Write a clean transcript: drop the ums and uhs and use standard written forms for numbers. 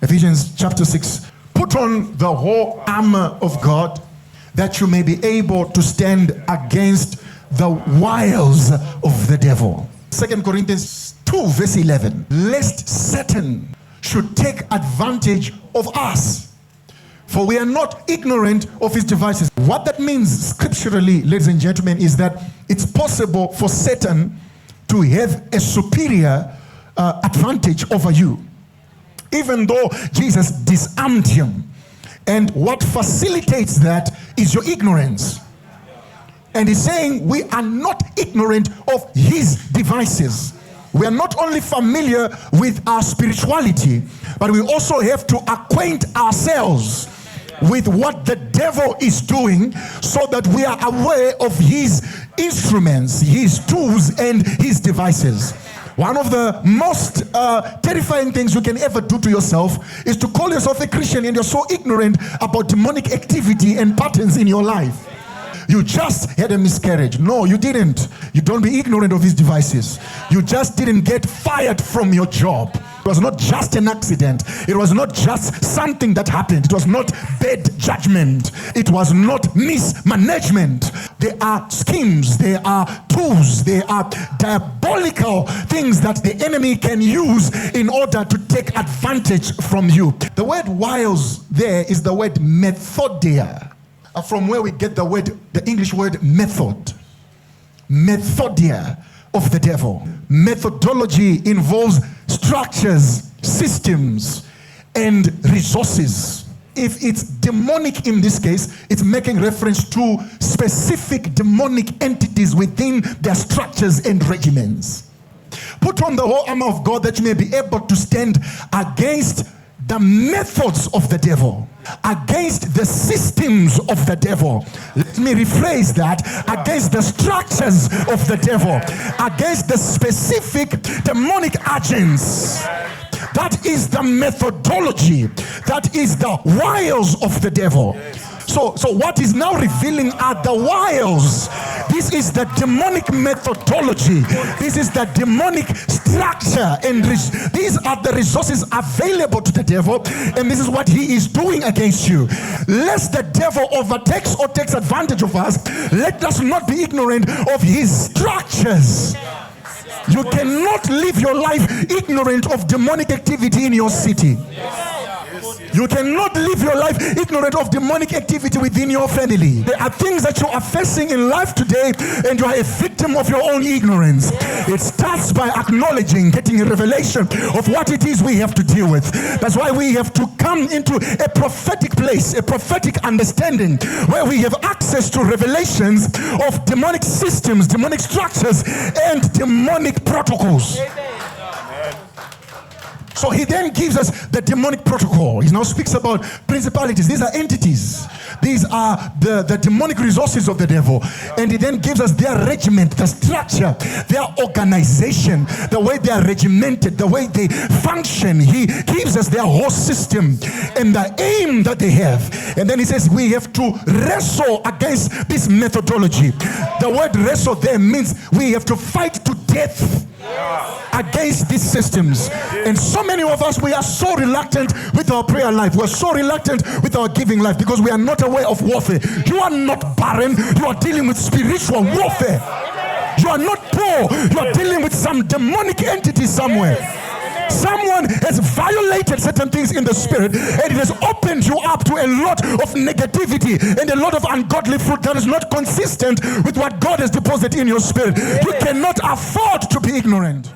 Ephesians chapter 6. Put on the whole armor of God, that you may be able to stand against the wiles of the devil. 2 Corinthians 2 verse 11. Lest Satan should take advantage of us, for we are not ignorant of his devices. What that means scripturally, ladies and gentlemen, is that it's possible for Satan to have a superior advantage over you, even though Jesus disarmed him. And what facilitates that is your ignorance. And he's saying we are not ignorant of his devices. We are not only familiar with our spirituality, but we also have to acquaint ourselves with what the devil is doing, so that we are aware of his instruments, his tools, and his devices. One of the most terrifying things you can ever do to yourself is to call yourself a Christian and you're so ignorant about demonic activity and patterns in your life. You just had a miscarriage. No, you didn't. You don't be ignorant of his devices. You just didn't get fired from your job. It was not just an accident. It was not just something that happened. It was not bad judgment. It was not mismanagement. There are schemes, there are tools, there are diabolical things that the enemy can use in order to take advantage from you. The word wiles there is the word methodia, from where we get the English word method. Methodia of the devil. Methodology involves structures, systems, and resources. If it's demonic in this case, it's making reference to specific demonic entities within their structures and regiments. Put on the whole armor of God, that you may be able to stand against the methods of the devil, against the systems of the devil. Let me rephrase that. Against the structures of the devil, against the specific demonic agents. That is the methodology. That is the wiles of the devil. So what is now revealing are the wiles. This is the demonic methodology. This is the demonic structure. And these are the resources available to the devil. And this is what he is doing against you. Lest the devil overtakes or takes advantage of us, let us not be ignorant of his structures. You cannot live your life ignorant of demonic activity in your city. You cannot live your life ignorant of demonic activity within your family. There are things that you are facing in life today, and you are a victim of your own ignorance. It starts by acknowledging, getting a revelation of what it is we have to deal with. That's why we have to come into a prophetic place, a prophetic understanding, where we have access to revelations of demonic systems, demonic structures, and demonic protocols. So he then gives us the demonic protocol. He now speaks about principalities. These are entities. These are the demonic resources of the devil. And he then gives us their regiment, the structure, their organization, the way they are regimented, the way they function. He gives us their whole system and the aim that they have. And then he says we have to wrestle against this methodology. The word wrestle there means we have to fight to death against these systems. And so many of us, we are so reluctant with our prayer life. We're so reluctant with our giving life because we are not aware of warfare. You are not barren. You are dealing with spiritual warfare. You are not poor. You are dealing with some demonic entity somewhere. Someone has violated certain things in the spirit, and it has opened you up to a lot of negativity and a lot of ungodly fruit that is not consistent with what God has deposited in your spirit. You cannot afford to be ignorant.